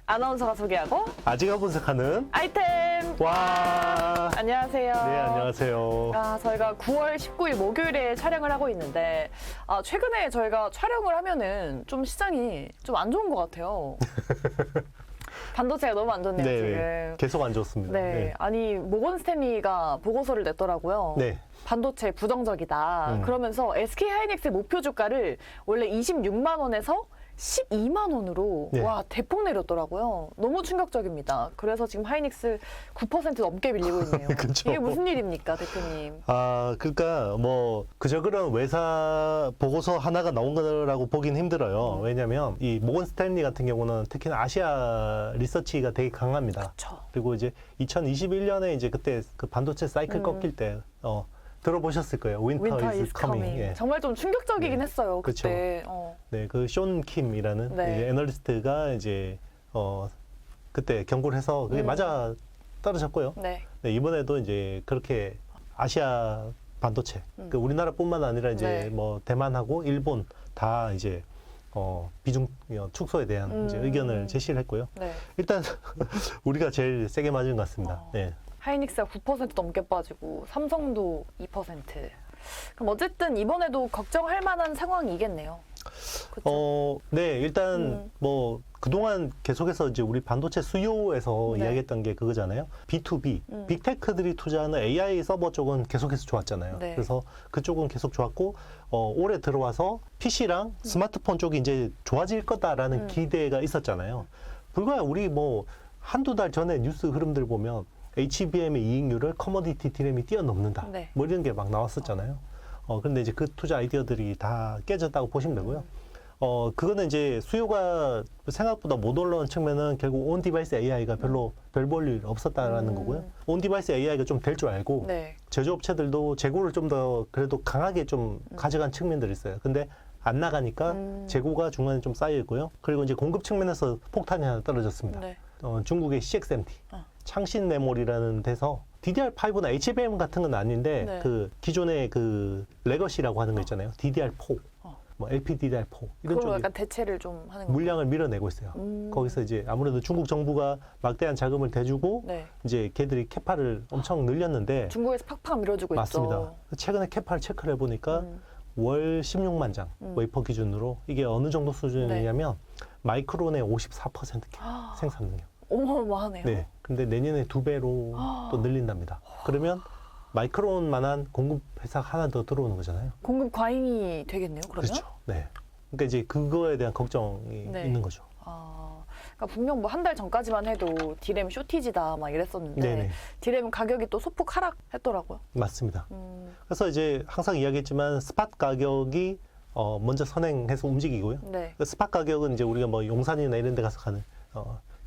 아나운서가 소개하고 아지가 분석하는 아이템. 와. 안녕하세요. 네, 안녕하세요. 저희가 9월 19일 목요일에 촬영을 하고 있는데 최근에 저희가 촬영을 하면은 좀 시장이 좀 안 좋은 것 같아요. 반도체가 너무 안 좋네요, 네, 지금. 계속 안 좋습니다. 네. 아니, 모건 스탠리가 보고서를 냈더라고요. 네. 반도체 부정적이다. 그러면서 SK 하이닉스의 목표 주가를 원래 26만 원에서 12만 원으로 네. 와 대폭 내렸더라고요. 너무 충격적입니다. 그래서 지금 하이닉스 9% 넘게 밀리고 있네요. 그쵸. 이게 무슨 일입니까, 대표님? 그러니까 뭐 그저 그런 외사 보고서 하나가 나온 거라고 보긴 힘들어요. 왜냐하면 이 모건 스탠리 같은 경우는 특히나 아시아 리서치가 되게 강합니다. 그쵸. 그리고 이제 2021년에 이제 그때 그 반도체 사이클 꺾일 때 들어보셨을 거예요. Winter Winter is is coming. coming. 예. 정말 좀 충격적이긴 네. 했어요, 그쵸. 그때. 네, 그 쇼 킴이라는 네. 이제 애널리스트가 이제 그때 경고를 해서 그게 맞아 떨어졌고요. 네. 네, 이번에도 이제 그렇게 아시아 반도체, 그 우리나라뿐만 아니라 이제 네. 뭐 대만하고 일본 다 이제 비중 축소에 대한 이제 의견을 제시를 했고요. 네. 일단 우리가 제일 세게 맞은 것 같습니다. 네. 하이닉스가 9% 넘게 빠지고 삼성도 2%. 그럼 어쨌든 이번에도 걱정할 만한 상황이겠네요. 그쵸? 네, 일단 뭐 그동안 계속해서 이제 우리 반도체 수요에서 네. 이야기했던 게 그거잖아요. B2B, 빅테크들이 투자하는 AI 서버 쪽은 계속해서 좋았잖아요. 네. 그래서 그쪽은 계속 좋았고 올해 들어와서 PC랑 스마트폰 쪽이 이제 좋아질 거다라는 기대가 있었잖아요. 불과 우리 뭐 한두 달 전에 뉴스 흐름들 보면 HBM의 이익률을 커머디티 디램이 뛰어넘는다. 네. 뭐 이런 게 막 나왔었잖아요. 그런데 이제 그 투자 아이디어들이 다 깨졌다고 보시면 되고요. 그거는 이제 수요가 생각보다 못 올라온 측면은 결국 온 디바이스 AI가 별로 별 볼 일 없었다라는 거고요. 온 디바이스 AI가 좀 될 줄 알고 네. 제조업체들도 재고를 좀 더 그래도 강하게 좀 가져간 측면들이 있어요. 근데 안 나가니까 재고가 중간에 좀 쌓여 있고요. 그리고 이제 공급 측면에서 폭탄이 하나 떨어졌습니다. 네. 중국의 CXMT, 창신 메모리라는 데서 DDR5나 HBM 같은 건 아닌데 네. 그 기존의 그 레거시라고 하는 거 있잖아요. DDR4, 뭐 LPDDR4 이런 그걸로 쪽에 약간 대체를 좀 하는 거예요. 물량을 밀어내고 있어요. 거기서 이제 아무래도 중국 정부가 막대한 자금을 대주고 네. 이제 걔들이 캐파를 엄청 늘렸는데 중국에서 팍팍 밀어주고 맞습니다. 있죠. 최근에 캐파를 체크를 해보니까 월 16만 장 웨이퍼 기준으로 이게 어느 정도 수준이냐면 마이크론의 54% 생산 능력. 어마어마하네요. 네. 근데 내년에 2배로 또 늘린답니다. 그러면 마이크론만한 공급 회사 하나 더 들어오는 거잖아요. 공급 과잉이 되겠네요, 그러면? 그렇죠. 네. 그러니까 이제 그거에 대한 걱정이 네. 있는 거죠. 그러니까 분명 뭐 한 달 전까지만 해도 디램 쇼티지다 막 이랬었는데 네네. 디램 가격이 또 소폭 하락했더라고요. 맞습니다. 그래서 이제 항상 이야기했지만 스팟 가격이 먼저 선행해서 움직이고요. 네. 그 스팟 가격은 이제 우리가 뭐 용산이나 이런 데 가서 가는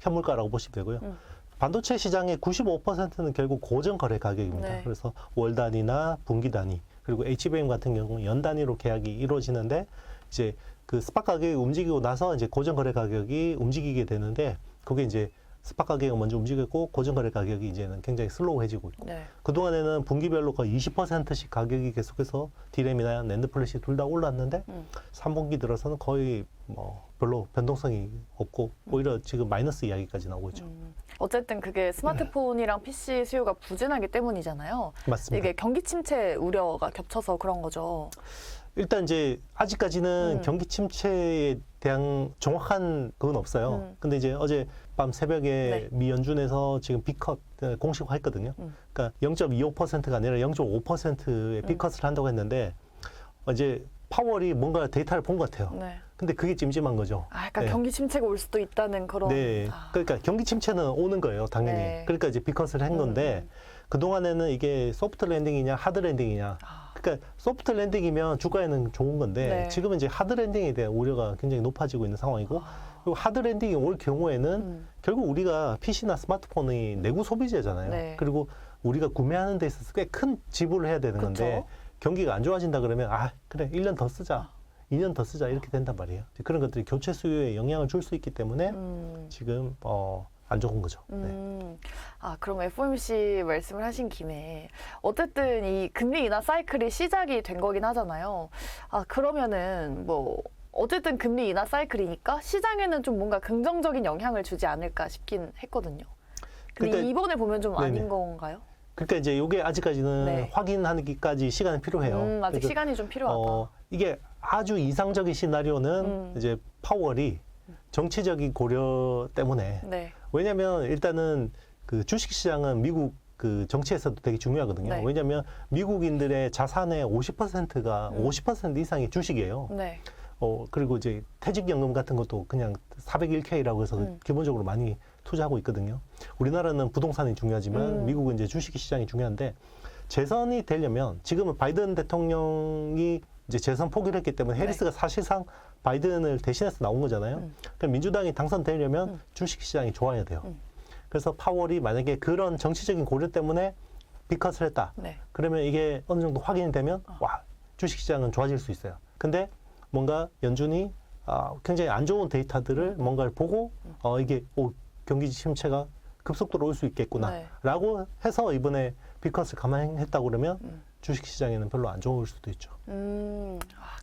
현물가라고 보시면 되고요. 반도체 시장의 95%는 결국 고정 거래 가격입니다. 네. 그래서 월 단위나 분기 단위, 그리고 HBM 같은 경우는 연 단위로 계약이 이루어지는데 이제 그 스팟 가격이 움직이고 나서 이제 고정 거래 가격이 움직이게 되는데 그게 이제 스팟 가격이 먼저 움직였고 고정 거래 가격이 이제는 굉장히 슬로우해지고 있고 네. 그동안에는 분기별로 거의 20%씩 가격이 계속해서 디램이나 낸드 플래시 둘 다 올랐는데 3분기 들어서는 거의 뭐 별로 변동성이 없고 오히려 지금 마이너스 이야기까지 나오고 있죠. 어쨌든 그게 스마트폰이랑 PC 수요가 부진하기 때문이잖아요. 맞습니다. 이게 경기 침체 우려가 겹쳐서 그런 거죠. 일단 이제 아직까지는 경기 침체에 대한 정확한 그건 없어요. 근데 이제 어제 밤 새벽에 네. 미 연준에서 지금 B컷 공식화했거든요. 그러니까 0.25%가 아니라 0.5%의 B컷을 한다고 했는데 이제 파월이 뭔가 데이터를 본 것 같아요. 네. 근데 그게 찜찜한 거죠. 그러니까 네. 경기 침체가 올 수도 있다는 그런. 네. 그러니까 경기 침체는 오는 거예요, 당연히. 네. 그러니까 이제 B컷을 한 건데 그동안에는 이게 소프트 랜딩이냐 하드 랜딩이냐. 그러니까 소프트 랜딩이면 주가에는 좋은 건데 네. 지금은 이제 하드 랜딩에 대한 우려가 굉장히 높아지고 있는 상황이고 그리고 하드 랜딩이 올 경우에는 결국 우리가 PC나 스마트폰이 내구 소비재잖아요. 네. 그리고 우리가 구매하는 데 있어서 꽤 큰 지불을 해야 되는 건데 그쵸. 경기가 안 좋아진다 그러면 그래 1년 더 쓰자. 2년 더 쓰자 이렇게 된단 말이에요. 그런 것들이 교체 수요에 영향을 줄 수 있기 때문에 지금 안 좋은 거죠. 네. 그럼 FOMC 말씀을 하신 김에 어쨌든 이 금리 인하 사이클이 시작이 된 거긴 하잖아요. 그러면은 뭐 어쨌든 금리 인하 사이클이니까 시장에는 좀 뭔가 긍정적인 영향을 주지 않을까 싶긴 했거든요. 근데 그러니까- 이번에 보면 좀 아닌 네네. 건가요? 그러니까 이제 이게 아직까지는 네. 확인하기까지 시간이 필요해요. 아직 그래서, 시간이 좀 필요하다. 이게 아주 이상적인 시나리오는 이제 파월이 정치적인 고려 때문에 네. 왜냐하면 일단은 그 주식시장은 미국 그 정치에서도 되게 중요하거든요. 네. 왜냐하면 미국인들의 자산의 50%가 50% 이상이 주식이에요. 네. 그리고 이제 퇴직연금 같은 것도 그냥 401k라고 해서 기본적으로 많이 투자하고 있거든요. 우리나라는 부동산이 중요하지만 미국은 이제 주식 시장이 중요한데 재선이 되려면 지금은 바이든 대통령이 이제 재선 포기를 했기 때문에 네. 해리스가 사실상 바이든을 대신해서 나온 거잖아요. 그럼 민주당이 당선되려면 주식 시장이 좋아야 돼요. 그래서 파월이 만약에 그런 정치적인 고려 때문에 빅컷을 했다. 네. 그러면 이게 어느 정도 확인이 되면 와 주식 시장은 좋아질 수 있어요. 근데 뭔가 연준이 굉장히 안 좋은 데이터들을 뭔가를 보고 이게 경기 침체가 급속도로 올 수 있겠구나라고 해서 이번에 빅컷을 감안했다고 그러면 주식 시장에는 별로 안 좋을 수도 있죠.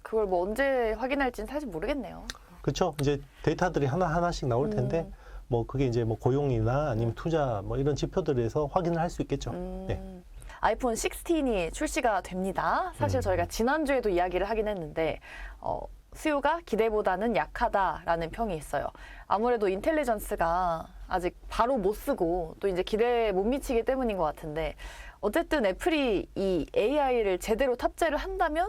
그걸 뭐 언제 확인할지는 사실 모르겠네요. 그렇죠. 이제 데이터들이 하나하나씩 나올 텐데 뭐 그게 이제 뭐 고용이나 아니면 투자 뭐 이런 지표들에서 확인을 할 수 있겠죠. 네. 아이폰 16이 출시가 됩니다. 사실 저희가 지난주에도 이야기를 하긴 했는데 수요가 기대보다는 약하다라는 평이 있어요. 아무래도 인텔리전스가 아직 바로 못 쓰고 또 이제 기대에 못 미치기 때문인 것 같은데 어쨌든 애플이 이 AI를 제대로 탑재를 한다면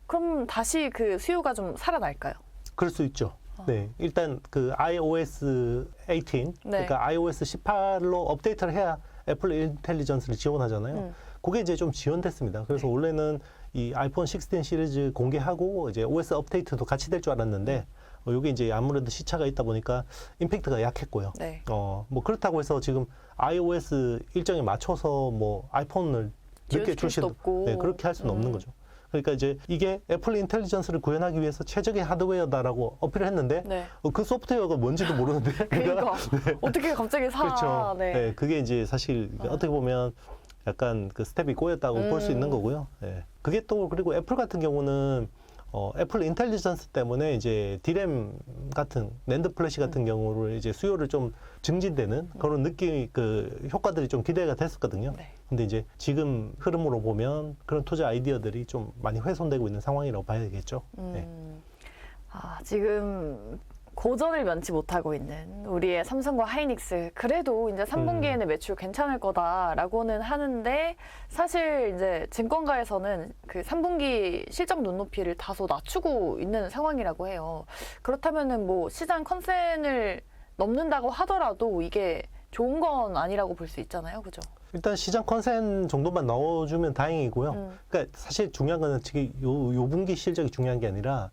그럼 다시 그 수요가 좀 살아날까요? 그럴 수 있죠. 네. 일단 그 iOS 18, 네. 그러니까 iOS 18로 업데이트를 해야 애플 인텔리전스를 지원하잖아요. 그게 이제 좀 지원됐습니다. 그래서 원래는 이 아이폰 16 시리즈 공개하고 이제 OS 업데이트도 같이 될 줄 알았는데 이게 이제 아무래도 시차가 있다 보니까 임팩트가 약했고요. 네. 뭐 그렇다고 해서 지금 iOS 일정에 맞춰서 뭐 아이폰을 늦게 지원시킬 수도 없고. 네, 그렇게 할 수는 없는 거죠. 그러니까 이제 이게 애플 인텔리전스를 구현하기 위해서 최적의 하드웨어다라고 어필을 했는데 네. 그 소프트웨어가 뭔지도 모르는데 그러니까 어떻게 갑자기 사? 그렇죠. 네. 네, 그게 이제 사실 어떻게 보면 약간 그 스텝이 꼬였다고 볼 수 있는 거고요. 네. 그게 또 그리고 애플 같은 경우는 애플 인텔리전스 때문에 이제 디램 같은 낸드 플래시 같은 경우를 이제 수요를 좀 증진되는 그런 느낌 그 효과들이 좀 기대가 됐었거든요. 네. 근데 이제 지금 흐름으로 보면 그런 투자 아이디어들이 좀 많이 훼손되고 있는 상황이라고 봐야 되겠죠. 네. 지금 고전을 면치 못하고 있는 우리의 삼성과 하이닉스 그래도 이제 3분기에는 매출 괜찮을 거다라고는 하는데 사실 이제 증권가에서는 그 3분기 실적 눈높이를 다소 낮추고 있는 상황이라고 해요. 그렇다면은 뭐 시장 컨센을 넘는다고 하더라도 이게 좋은 건 아니라고 볼 수 있잖아요, 그죠? 일단 시장 컨센 정도만 넣어주면 다행이고요. 그러니까 사실 중요한 거는 지금 요 분기 실적이 중요한 게 아니라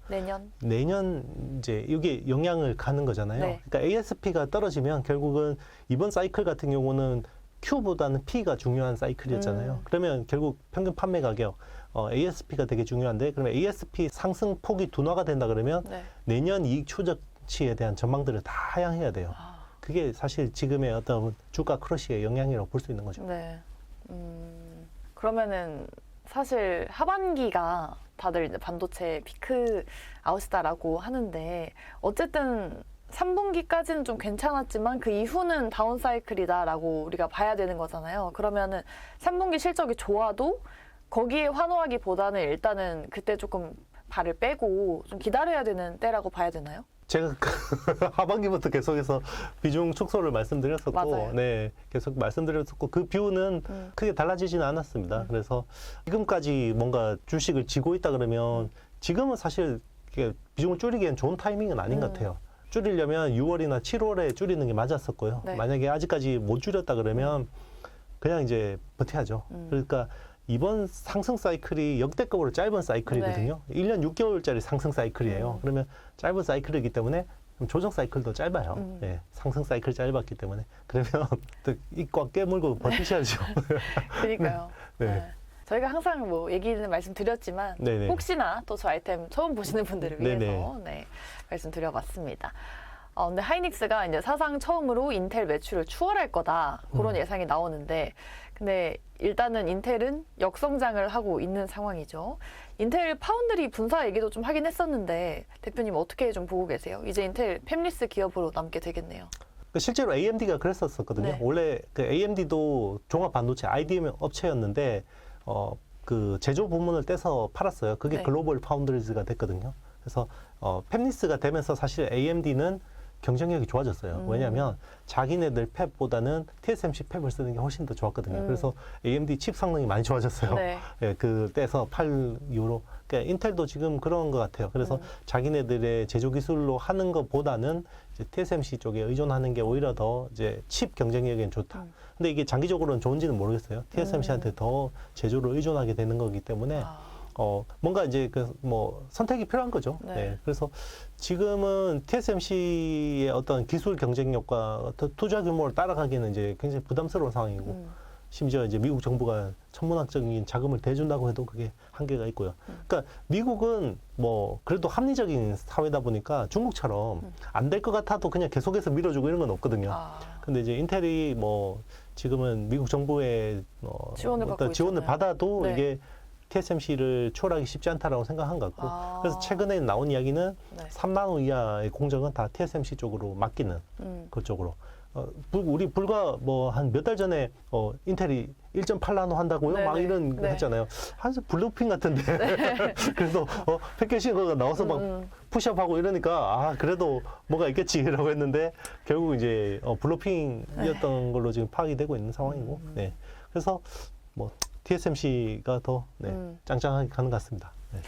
내년 이제 이게 영향을 가는 거잖아요. 네. 그러니까 ASP가 떨어지면 결국은 이번 사이클 같은 경우는 Q보다는 P가 중요한 사이클이었잖아요. 그러면 결국 평균 판매 가격 ASP가 되게 중요한데 그러면 ASP 상승 폭이 둔화가 된다 그러면 내년 이익 추적치에 대한 전망들을 다 하향해야 돼요. 그게 사실 지금의 어떤 주가 크러쉬의 영향이라고 볼 수 있는 거죠. 네. 그러면은 사실 하반기가 다들 이제 반도체 피크 아웃이다라고 하는데 어쨌든 3분기까지는 좀 괜찮았지만 그 이후는 다운 사이클이다라고 우리가 봐야 되는 거잖아요. 그러면은 3분기 실적이 좋아도 거기에 환호하기보다는 일단은 그때 조금 발을 빼고 좀 기다려야 되는 때라고 봐야 되나요? 제가 하반기부터 계속해서 비중 축소를 말씀드렸었고, 맞아요. 네, 계속 말씀드렸었고, 그 뷰는 크게 달라지지는 않았습니다. 그래서 지금까지 뭔가 주식을 쥐고 있다 그러면 지금은 사실 이게 비중을 줄이기엔 좋은 타이밍은 아닌 것 같아요. 줄이려면 6월이나 7월에 줄이는 게 맞았었고요. 네. 만약에 아직까지 못 줄였다 그러면 그냥 이제 버텨야죠. 그러니까 이번 상승 사이클이 역대급으로 짧은 사이클이거든요. 1년 6개월짜리 상승 사이클이에요. 그러면 짧은 사이클이기 때문에 조정 사이클도 짧아요. 네, 상승 사이클 짧았기 때문에. 그러면 입 꽉 깨물고 버티셔야죠. 그러니까요. 네. 네. 저희가 항상 뭐 얘기는 말씀드렸지만 네네. 혹시나 또 저 아이템 처음 보시는 분들을 위해서 네네. 네, 말씀드려봤습니다. 근데 하이닉스가 이제 사상 처음으로 인텔 매출을 추월할 거다. 그런 예상이 나오는데, 근데 일단은 인텔은 역성장을 하고 있는 상황이죠. 인텔 파운드리 분사 얘기도 좀 하긴 했었는데, 대표님 어떻게 좀 보고 계세요? 이제 인텔 팹리스 기업으로 남게 되겠네요. 실제로 AMD가 그랬었거든요. 네. 원래 그 AMD도 종합 반도체 IDM 업체였는데 그 제조 부문을 떼서 팔았어요. 그게 네. 글로벌 파운드리즈가 됐거든요. 그래서 팹리스가 되면서 사실 AMD는 경쟁력이 좋아졌어요. 왜냐하면 자기네들 팹보다는 TSMC 팹을 쓰는 게 훨씬 더 좋았거든요. 그래서 AMD 칩 성능이 많이 좋아졌어요. 네. 예, 그 떼서 팔 이후로. 그러니까 인텔도 지금 그런 것 같아요. 그래서 자기네들의 제조 기술로 하는 것보다는 이제 TSMC 쪽에 의존하는 게 오히려 더 이제 칩 경쟁력엔 좋다. 근데 이게 장기적으로는 좋은지는 모르겠어요. TSMC한테 더 제조를 의존하게 되는 거기 때문에 뭔가 이제 선택이 필요한 거죠. 네. 네. 그래서 지금은 TSMC의 어떤 기술 경쟁력과 어떤 투자 규모를 따라가기는 이제 굉장히 부담스러운 상황이고, 심지어 이제 미국 정부가 천문학적인 자금을 대준다고 해도 그게 한계가 있고요. 그러니까 미국은 그래도 합리적인 사회다 보니까 중국처럼 안 될 것 같아도 그냥 계속해서 밀어주고 이런 건 없거든요. 근데 이제 인텔이 지금은 미국 정부의 지원을 받고 어떤 지원을 있잖아요. 받아도 네. 이게 TSMC를 추월하기 쉽지 않다라고 생각한 것 같고, 그래서 최근에 나온 이야기는 네. 3나노 이하의 공정은 다 TSMC 쪽으로 맡기는 그쪽으로. 우리 불과 한 몇 달 전에 인텔이 1.8나노 한다고요? 네네. 막 이런 거 네. 했잖아요. 사실 블루핑 같은데. 그래서 패키징가 나와서 막 푸시업하고 이러니까 그래도 뭐가 있겠지라고 했는데 결국 이제 블루핑이었던 걸로 지금 파악이 되고 있는 상황이고. 네. 그래서 TSMC가 더 짱짱하게 가는 것 같습니다. 네.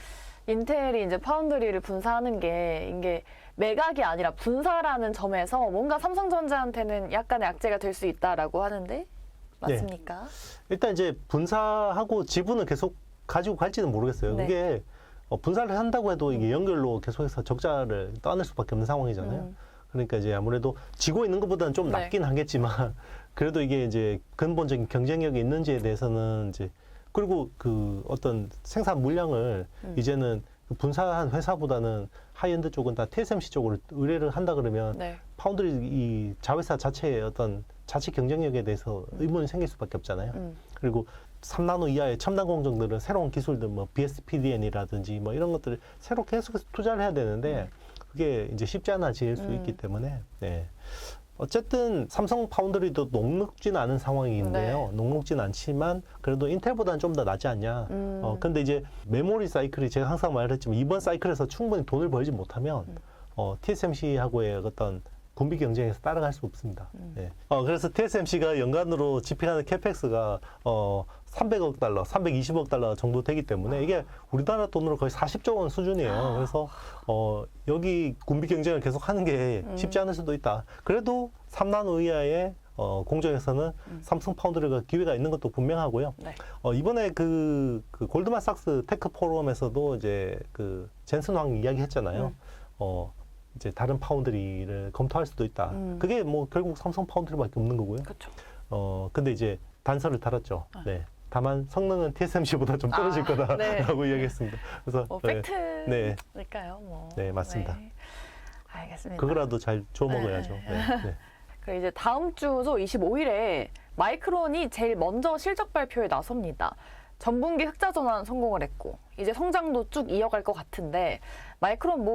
인텔이 이제 파운드리를 분사하는 게 이게 매각이 아니라 분사라는 점에서 뭔가 삼성전자한테는 약간의 악재가 될 수 있다라고 하는데 맞습니까? 일단 이제 분사하고 지분을 계속 가지고 갈지는 모르겠어요. 네. 그게 분사를 한다고 해도 이게 연결로 계속해서 적자를 떠낼 수밖에 없는 상황이잖아요. 그러니까 이제 아무래도 지고 있는 것보다는 좀 네. 낫긴 하겠지만 그래도 이게 이제 근본적인 경쟁력이 있는지에 대해서는 이제, 그리고 그 어떤 생산 물량을 이제는 그 분사한 회사보다는 하이엔드 쪽은 다 TSMC 쪽으로 의뢰를 한다 그러면 네. 파운드리 이 자회사 자체의 어떤 자체 경쟁력에 대해서 의문이 생길 수밖에 없잖아요. 그리고 3나노 이하의 첨단 공정들은 새로운 기술들 BSPDN이라든지 이런 것들을 새로 계속해서 투자를 해야 되는데 그게 이제 쉽지 않아질 수 있기 때문에 어쨌든 삼성 파운드리도 녹록지는 않은 상황인데요. 네. 녹록지는 않지만 그래도 인텔보다는 좀 더 낫지 않냐. 근데 이제 메모리 사이클이 제가 항상 말했지만 이번 사이클에서 충분히 돈을 벌지 못하면 TSMC하고의 어떤 군비 경쟁에서 따라갈 수 없습니다. 네. 그래서 TSMC가 연간으로 집행하는 캐펙스가 300억 달러, 320억 달러 정도 되기 때문에 이게 우리나라 돈으로 거의 40조 원 수준이에요. 그래서 여기 군비 경쟁을 계속 하는 게 쉽지 않을 수도 있다. 그래도 3나노 이하의 공정에서는 삼성 파운드리가 기회가 있는 것도 분명하고요. 네. 이번에 그 골드만삭스 테크 포럼에서도 이제 그 젠슨 황 이야기했잖아요. 이제 다른 파운드리를 검토할 수도 있다. 그게 결국 삼성 파운드리밖에 없는 거고요. 그렇죠. 근데 이제 단서를 달았죠. 네. 다만 성능은 TSMC보다 좀 떨어질 거다라고 이야기했습니다. 그래서 팩트니까요. 네, 맞습니다. 네. 알겠습니다. 그거라도 잘 줘 먹어야죠. 네. 그리고 이제 다음 주죠 25일에 마이크론이 제일 먼저 실적 발표에 나섭니다. 전분기 흑자 전환 성공을 했고 이제 성장도 쭉 이어갈 것 같은데 마이크론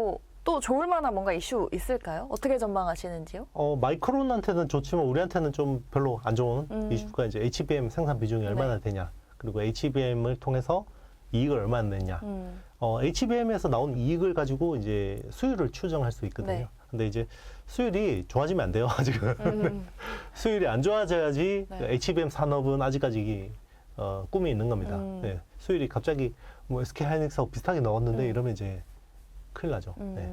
또 좋을 만한 뭔가 이슈 있을까요? 어떻게 전망하시는지요? 마이크론한테는 좋지만 우리한테는 좀 별로 안 좋은 이슈가 이제 HBM 생산 비중이 얼마나 되냐, 그리고 HBM을 통해서 이익을 얼마나 냈냐. HBM에서 나온 이익을 가지고 이제 수율을 추정할 수 있거든요. 네. 근데 이제 수율이 좋아지면 안 돼요, 지금. 수율이 안 좋아져야지 네. HBM 산업은 아직까지 꿈이 있는 겁니다. 네. 수율이 갑자기 SK 하이닉스하고 비슷하게 나왔는데 이러면 이제 큰일 나죠. 네.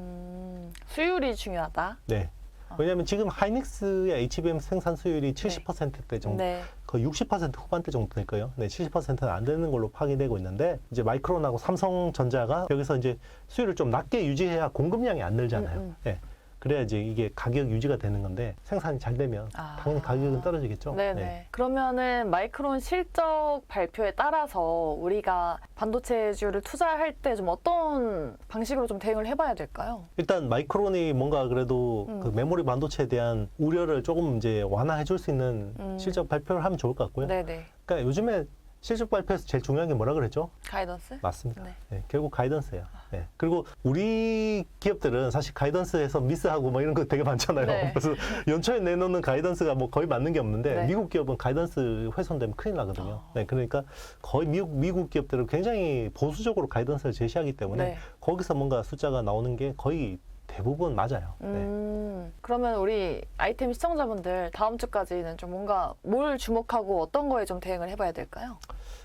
수율이 중요하다. 네. 왜냐하면 지금 하이닉스의 HBM 생산 수율이 70%대 정도, 네. 거의 60% 후반대 정도 될 거예요. 네, 70%는 안 되는 걸로 파악되고 있는데 이제 마이크론하고 삼성전자가 여기서 이제 수율을 좀 낮게 유지해야 공급량이 안 늘잖아요. 네. 그래야 이제 이게 가격 유지가 되는 건데 생산이 잘 되면 당연히 가격은 떨어지겠죠. 네네. 그러면은 마이크론 실적 발표에 따라서 우리가 반도체주를 투자할 때 좀 어떤 방식으로 좀 대응을 해봐야 될까요? 일단 마이크론이 뭔가 그래도 그 메모리 반도체에 대한 우려를 조금 이제 완화해 줄 수 있는 실적 발표를 하면 좋을 것 같고요. 네네. 그러니까 요즘에 실적 발표에서 제일 중요한 게 뭐라 그랬죠? 가이던스? 맞습니다. 네. 네, 결국 가이던스예요. 네. 그리고 우리 기업들은 사실 가이던스에서 미스하고 뭐 이런 거 되게 많잖아요. 네. 그래서 연초에 내놓는 가이던스가 뭐 거의 맞는 게 없는데 네. 미국 기업은 가이던스 훼손되면 큰일 나거든요. 네, 그러니까 거의 미국 기업들은 굉장히 보수적으로 가이던스를 제시하기 때문에 네. 거기서 뭔가 숫자가 나오는 게 거의 대부분 맞아요. 네. 그러면 우리 아이템 시청자분들 다음 주까지는 좀 뭔가 뭘 주목하고 어떤 거에 좀 대응을 해봐야 될까요?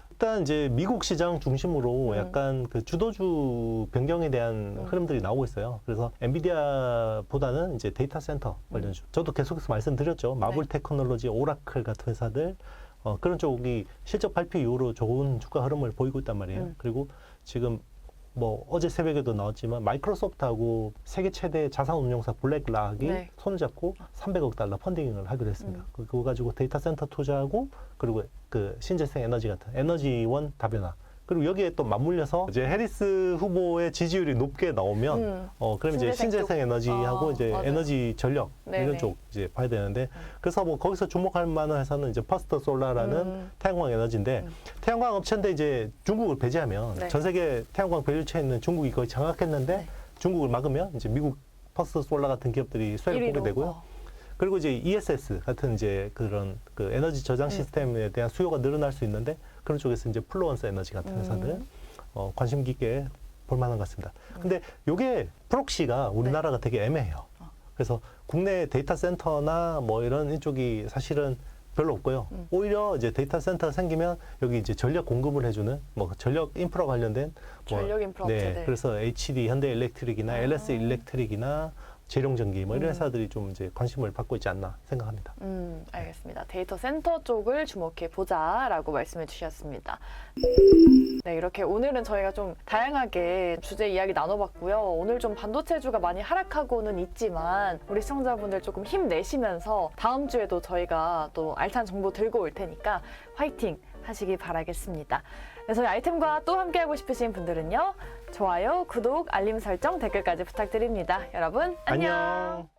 일단 이제 미국 시장 중심으로 약간 그 주도주 변경에 대한 흐름들이 나오고 있어요. 그래서 엔비디아보다는 이제 데이터 센터 관련주. 저도 계속해서 말씀드렸죠. 마블 네. 테크놀로지, 오라클 같은 회사들 그런 쪽이 실적 발표 이후로 좋은 주가 흐름을 보이고 있단 말이에요. 그리고 지금 뭐 어제 새벽에도 나왔지만 마이크로소프트하고 세계 최대 자산운용사 블랙락이 네. 손을 잡고 300억 달러 펀딩을 하기로 했습니다. 그거 가지고 데이터 센터 투자하고 그리고 그 신재생 에너지 같은 에너지원 다변화 그리고 여기에 또 맞물려서 이제 해리스 후보의 지지율이 높게 나오면 그럼 이제 신재생 신재생 에너지하고 이제 맞아요. 에너지 전력 네네. 이런 쪽 이제 봐야 되는데 그래서 뭐 거기서 주목할 만한 회사는 이제 퍼스트 솔라라는 태양광 에너지인데 태양광 업체인데 이제 중국을 배제하면 네. 전 세계 태양광 밸류체에 있는 중국이 거의 장악했는데 네. 중국을 막으면 이제 미국 퍼스트 솔라 같은 기업들이 수혜를 보게 1위로. 되고요. 그리고 이제 ESS 같은 이제 그런 그 에너지 저장 시스템에 대한 수요가 늘어날 수 있는데 그런 쪽에서 이제 플루언스 에너지 같은 회사들 관심 깊게 볼 만한 것 같습니다. 근데 요게 프록시가 우리나라가 되게 애매해요. 그래서 국내 데이터 센터나 뭐 이런 이쪽이 사실은 별로 없고요. 오히려 이제 데이터 센터가 생기면 여기 이제 전력 공급을 해주는 뭐 전력 인프라 관련된 전력 인프라 네, 업체들. 그래서 HD 현대일렉트릭이나 LS 일렉트릭이나 재룡전기 뭐 이런 회사들이 좀 이제 관심을 받고 있지 않나 생각합니다. 알겠습니다. 데이터 센터 쪽을 주목해 보자라고 말씀해 주셨습니다. 네, 이렇게 오늘은 저희가 좀 다양하게 주제 이야기 나눠봤고요. 오늘 좀 반도체주가 많이 하락하고는 있지만 우리 시청자분들 조금 힘내시면서 다음 주에도 저희가 또 알찬 정보 들고 올 테니까 화이팅 하시기 바라겠습니다. 네, 저희 아이템과 또 함께하고 싶으신 분들은요. 좋아요, 구독, 알림 설정, 댓글까지 부탁드립니다. 여러분 안녕.